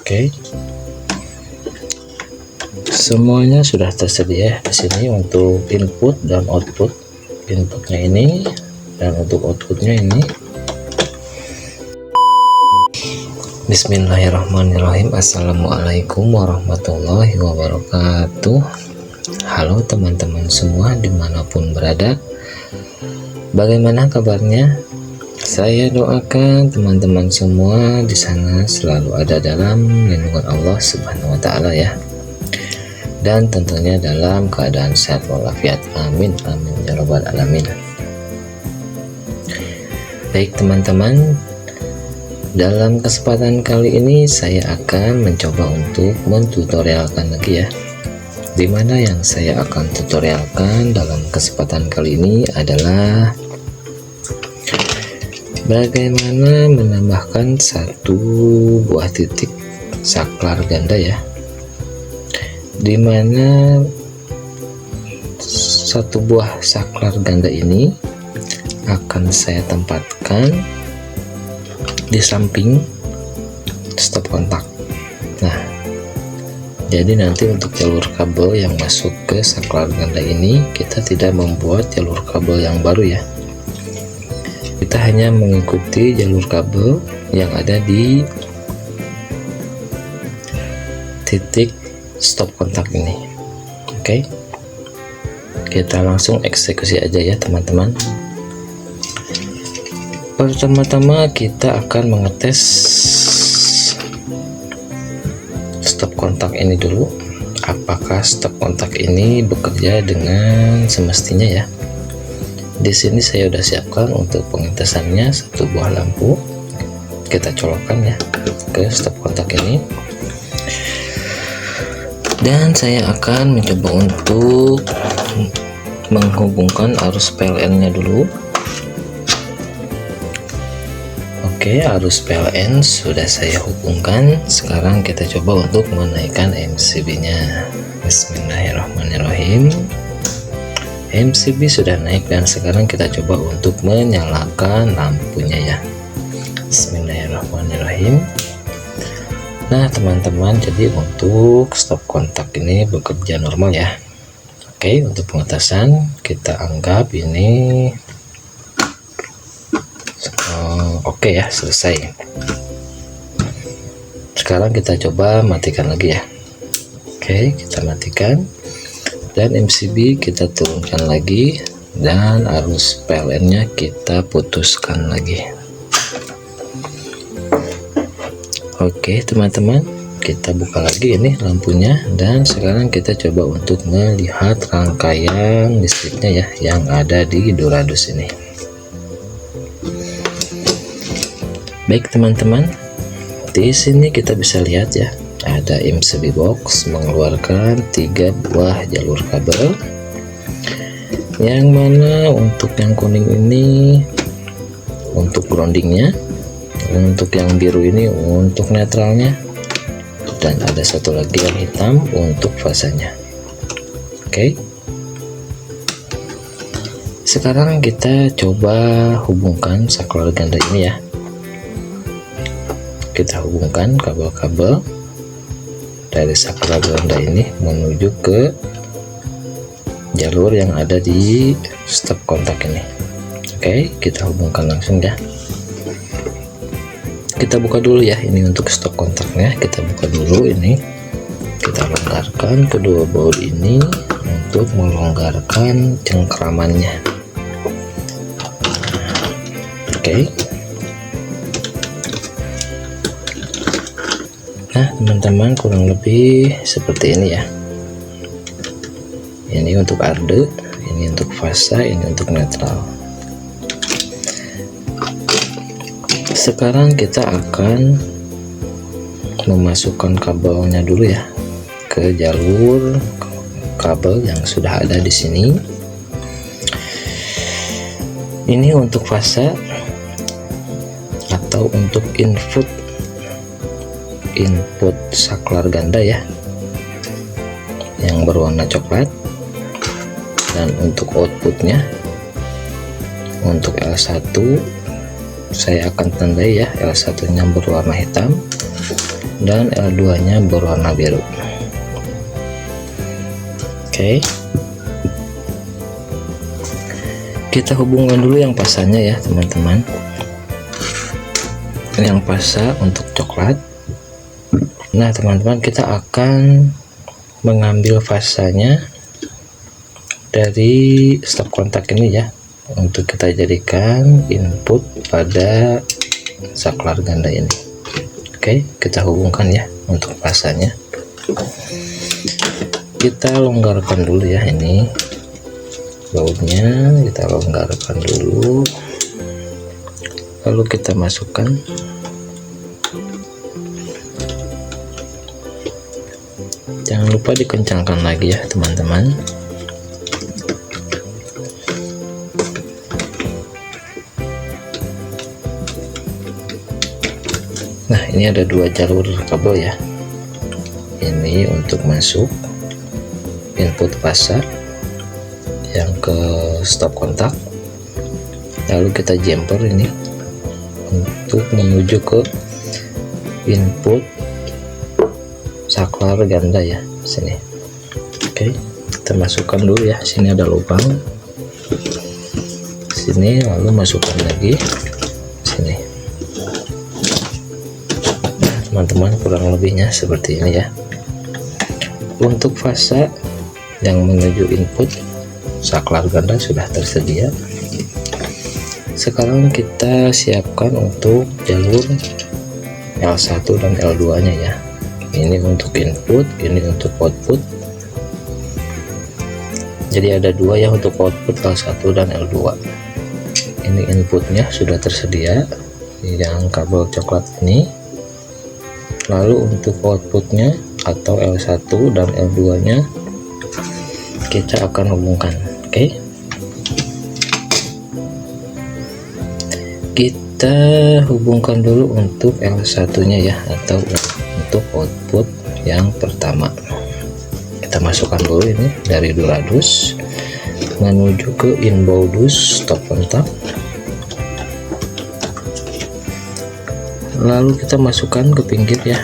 Oke. Semuanya sudah tersedia di sini untuk input dan output. Inputnya ini dan untuk outputnya ini. Bismillahirrahmanirrahim. Assalamualaikum warahmatullahi wabarakatuh. Halo teman-teman semua dimanapun berada, bagaimana kabarnya? Saya doakan teman-teman semua di sana selalu ada dalam lindungan Allah Subhanahu wa Ta'ala ya, dan tentunya dalam keadaan sehat walafiat. Amin amin ya rabbal alamin. Baik teman-teman, dalam kesempatan kali ini saya akan mencoba untuk mentutorialkan lagi ya, dimana yang saya akan tutorialkan dalam kesempatan kali ini adalah bagaimana menambahkan satu buah titik saklar ganda ya, dimana satu buah saklar ganda ini akan saya tempatkan di samping stop kontak. Nah, jadi nanti untuk jalur kabel yang masuk ke saklar ganda ini kita tidak membuat jalur kabel yang baru ya, kita hanya mengikuti jalur kabel yang ada di titik stop kontak ini. Oke, kita langsung eksekusi aja ya teman-teman. Pertama-tama kita akan mengetes stop kontak ini dulu, apakah stop kontak ini bekerja dengan semestinya ya. Di sini saya sudah siapkan untuk pengetesannya satu buah lampu. Kita colokkan ya ke stop kontak ini, dan saya akan mencoba untuk menghubungkan arus PLN nya dulu. Oke, arus PLN sudah saya hubungkan. Sekarang kita coba untuk menaikkan MCB nya. Bismillahirrahmanirrahim. MCB sudah naik dan sekarang kita coba untuk menyalakan lampunya ya. Bismillahirrahmanirrahim. Nah teman-teman, jadi untuk stop kontak ini bekerja normal ya. Oke, untuk pengetesan kita anggap ini oke ya, selesai. Sekarang kita coba matikan lagi ya. Oke, kita matikan dan MCB kita turunkan lagi, dan arus PLN nya kita putuskan lagi. Oke teman-teman, kita buka lagi ini lampunya, dan sekarang kita coba untuk melihat rangkaian listriknya ya yang ada di Doradus ini. Baik teman-teman, di sini kita bisa lihat ya, ada MCB box mengeluarkan 3 buah jalur kabel, yang mana untuk yang kuning ini untuk groundingnya, untuk yang biru ini untuk netralnya, dan ada satu lagi yang hitam untuk fasanya. Oke, sekarang kita coba hubungkan saklar ganda ini ya. Kita hubungkan kabel-kabel dari saklar ganda ini menuju ke jalur yang ada di stop kontak ini. Oke, kita hubungkan langsung ya. Kita buka dulu ya, ini untuk stop kontaknya kita buka dulu ini. Kita longgarkan kedua baut ini untuk melonggarkan cengkramannya. Oke. Nah teman-teman, kurang lebih seperti ini ya. Ini untuk arde, ini untuk fasa, ini untuk netral. Sekarang kita akan memasukkan kabelnya dulu ya ke jalur kabel yang sudah ada di sini. Ini untuk fasa atau untuk input saklar ganda ya, yang berwarna coklat. Dan untuk outputnya, untuk L1 saya akan tandai ya, L1 nya berwarna hitam, dan L2 nya berwarna biru. Oke, kita hubungkan dulu yang pasanya ya teman-teman. Yang pasa untuk coklat. Nah teman-teman, kita akan mengambil fasanya dari stop kontak ini ya, untuk kita jadikan input pada saklar ganda ini. Oke, kita hubungkan ya untuk fasanya. Kita longgarkan dulu ya, ini bautnya kita longgarkan dulu, lalu kita masukkan. Jangan lupa dikencangkan lagi ya teman-teman. Nah ini ada 2 jalur kabel ya, ini untuk masuk input fasa yang ke stop kontak, lalu kita jumper ini untuk menuju ke input saklar ganda ya sini. Oke, kita masukkan dulu ya, sini ada lubang sini, lalu masukkan lagi sini. Nah teman-teman, kurang lebihnya seperti ini ya. Untuk fasa yang menuju input saklar ganda sudah tersedia. Sekarang kita siapkan untuk jalur L1 dan L2 nya ya. Ini untuk input, ini untuk output. Jadi ada 2 ya untuk output, L1 dan L2. Ini inputnya sudah tersedia yang kabel coklat ini. Lalu untuk outputnya atau L1 dan L2 nya kita akan hubungkan. Oke, kita hubungkan dulu untuk L1 nya ya, atau untuk output yang pertama. Kita masukkan dulu ini dari duradus menuju ke inbaudus stop kontak, lalu kita masukkan ke pinggir ya,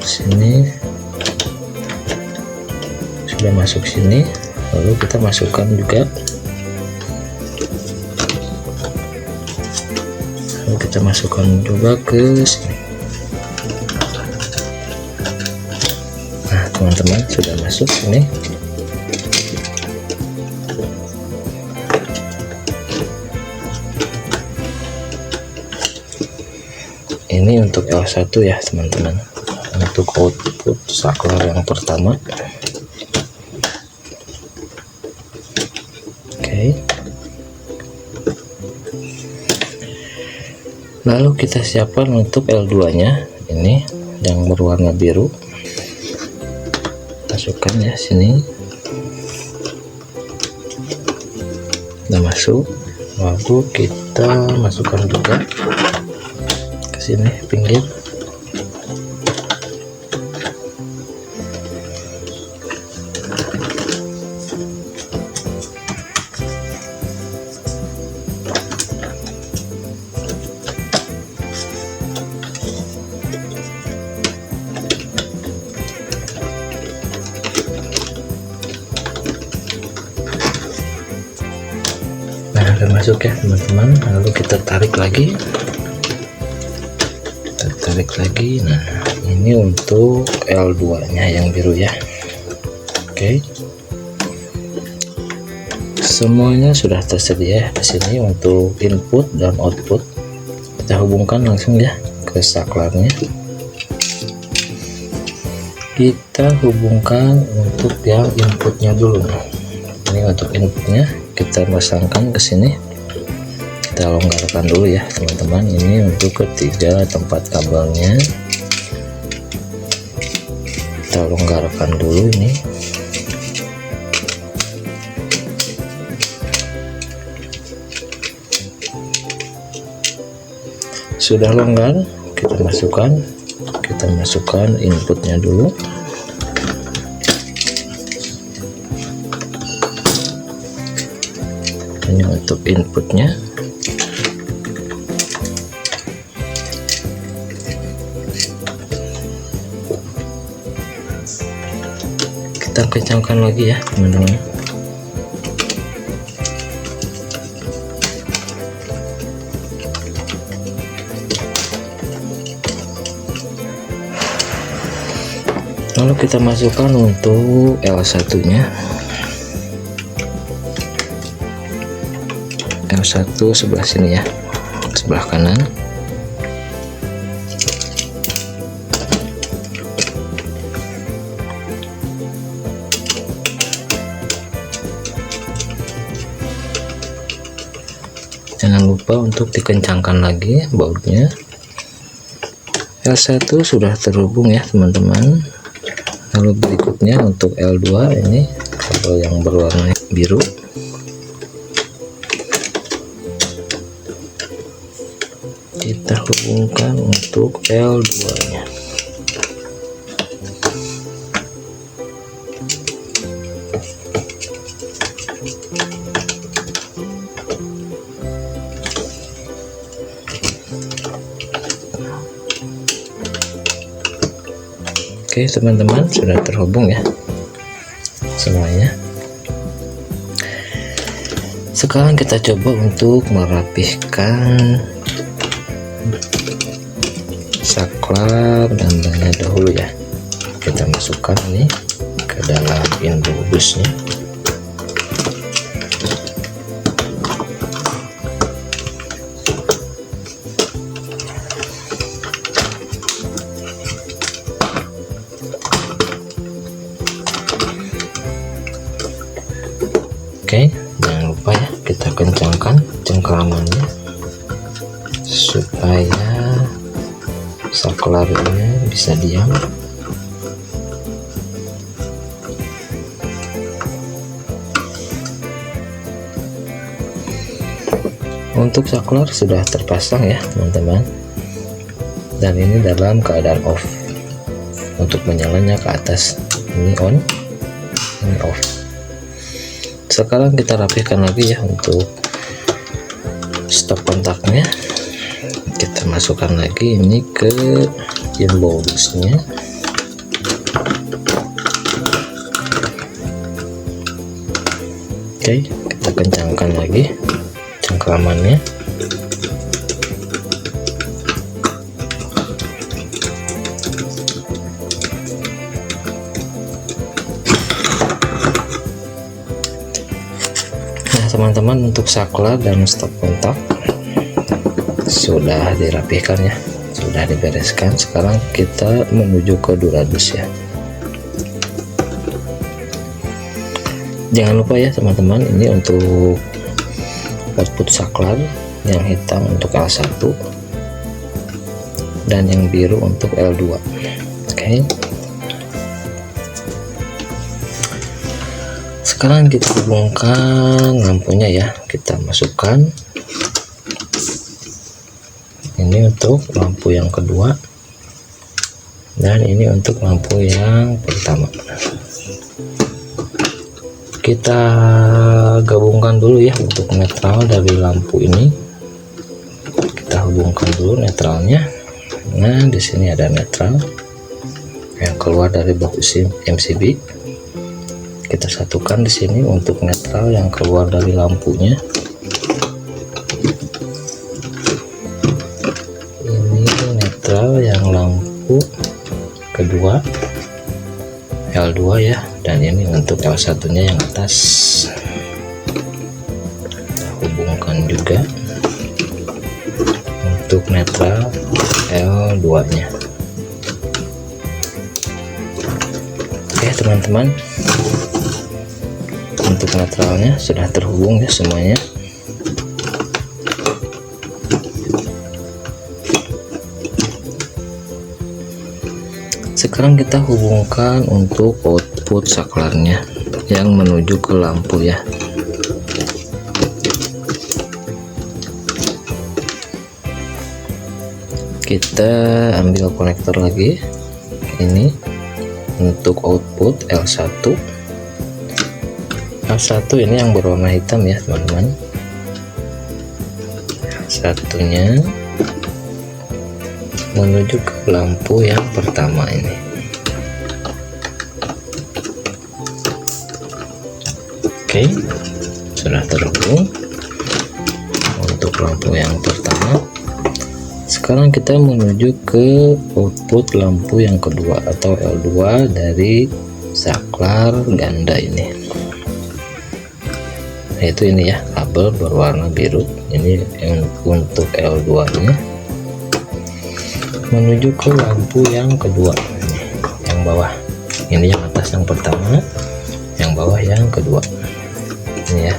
sini sudah masuk sini, lalu kita masukkan juga, lalu kita masukkan juga ke sini. Nah teman-teman, sudah masuk ini. Ini untuk L1 ya teman-teman, untuk output saklar yang pertama. Oke, lalu kita siapkan untuk L2 nya, ini yang berwarna biru. Masukkan ya sini, udah masuk, lalu kita masukkan juga ke sini pinggir. Masuk ya teman-teman, lalu kita tarik lagi, nah ini untuk L2 nya yang biru ya. Oke, semuanya sudah tersedia di sini untuk input dan output. Kita hubungkan langsung ya ke saklarnya. Kita hubungkan untuk yang inputnya dulu. Ini untuk inputnya kita pasangkan ke sini. Kita longgarkan dulu ya teman-teman, ini untuk ketiga tempat kabelnya. Kita longgarkan dulu ini. Sudah longgar, kita masukkan inputnya dulu. Ini untuk inputnya. kita kencangkan lagi ya teman-teman. Lalu kita masukkan untuk L1 nya, L1 sebelah sini ya, sebelah kanan. Jangan lupa untuk dikencangkan lagi bautnya. L1 sudah terhubung ya teman-teman. Lalu berikutnya untuk L2 ini kabel yang berwarna biru. Kita hubungkan untuk L2 nya. Oke teman-teman, sudah terhubung ya semuanya. Sekarang kita coba untuk merapihkan saklar dan bannya dahulu ya. Kita masukkan ini ke dalam pintu busnya. Oke, jangan lupa ya kita kencangkan cengkramannya supaya saklarnya bisa diam. Untuk saklar sudah terpasang ya teman-teman, dan ini dalam keadaan off. Untuk menyalanya ke atas, ini on, ini off. Sekarang kita rapihkan lagi ya untuk stop kontaknya. Kita masukkan lagi ini ke gimbal busnya. Oke, kita kencangkan lagi cengkramannya. Teman-teman, untuk saklar dan stop kontak sudah dirapihkan ya, sudah dibereskan. Sekarang kita menuju ke duradus ya. Jangan lupa ya teman-teman, ini untuk output saklar yang hitam untuk L1 dan yang biru untuk L2. Oke. Sekarang kita hubungkan lampunya ya. Kita masukkan ini untuk lampu yang kedua dan ini untuk lampu yang pertama. Kita gabungkan dulu ya untuk netral dari lampu ini. Kita hubungkan dulu netralnya. Nah, di sini ada netral yang keluar dari box MCB. Kita satukan di sini untuk netral yang keluar dari lampunya. Ini netral yang lampu kedua L2 ya, dan ini untuk L1 nya yang atas. Kita hubungkan juga untuk netral L2 nya. Oke teman-teman, untuk netralnya sudah terhubung ya semuanya. Sekarang kita hubungkan untuk output saklarnya yang menuju ke lampu ya. Kita ambil konektor lagi, ini untuk output L1. L1 ini yang berwarna hitam ya teman-teman. Satunya menuju ke lampu yang pertama ini. Oke, sudah terhubung untuk lampu yang pertama. Sekarang kita menuju ke output lampu yang kedua atau L2 dari saklar ganda ini, yaitu ini ya, kabel berwarna biru. Ini yang untuk L2 nya menuju ke lampu yang kedua, yang bawah. Ini yang atas yang pertama, yang bawah yang kedua. Ini ya.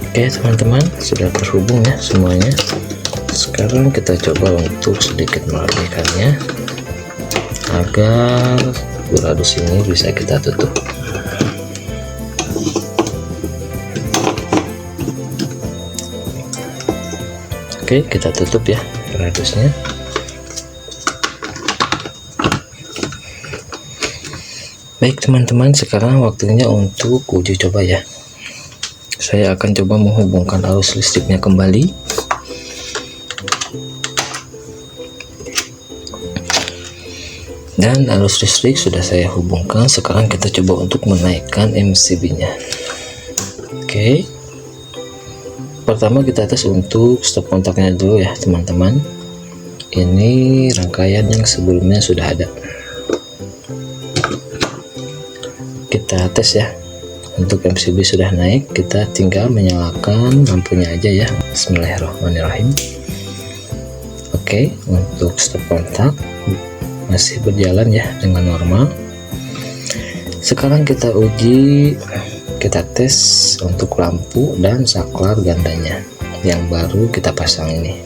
Oke teman-teman, sudah terhubung ya semuanya. Sekarang kita coba untuk sedikit merapikannya agar gradus ini bisa kita tutup. Oke, kita tutup ya gradusnya. Baik teman-teman, sekarang waktunya untuk uji coba ya. Saya akan coba menghubungkan arus listriknya kembali. Dan arus listrik sudah saya hubungkan. Sekarang kita coba untuk menaikkan MCB nya. Oke, pertama kita tes untuk stop kontaknya dulu ya teman-teman. Ini rangkaian yang sebelumnya sudah ada. Kita tes ya. Untuk MCB sudah naik, kita tinggal menyalakan lampunya aja ya. Bismillahirrahmanirrahim. Oke, untuk stop kontak masih berjalan ya dengan normal. Sekarang kita uji, kita tes untuk lampu dan saklar gandanya yang baru kita pasang ini.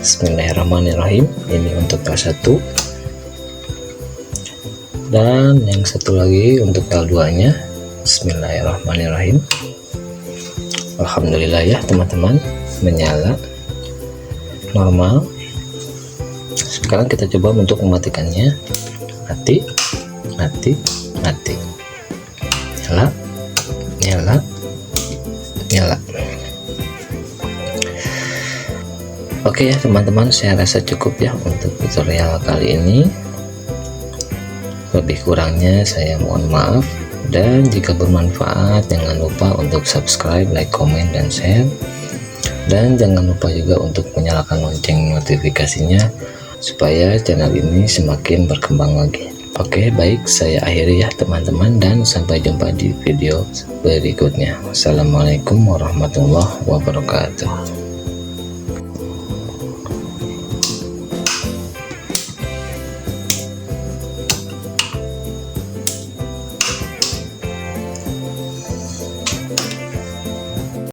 Bismillahirrahmanirrahim. Ini untuk kelas 1 dan yang satu lagi untuk L2 nya. Bismillahirrahmanirrahim. Alhamdulillah ya teman-teman, menyala normal. Sekarang kita coba untuk mematikannya. Mati, mati, mati. Nyala, nyala, nyala. Oke ya teman-teman, saya rasa cukup ya untuk tutorial kali ini. Lebih kurangnya saya mohon maaf. Dan jika bermanfaat, jangan lupa untuk subscribe, like, komen, dan share. Dan jangan lupa juga untuk menyalakan lonceng notifikasinya supaya channel ini semakin berkembang lagi. Oke, baik, saya akhiri ya teman-teman, dan sampai jumpa di video berikutnya. Wassalamualaikum warahmatullahi wabarakatuh.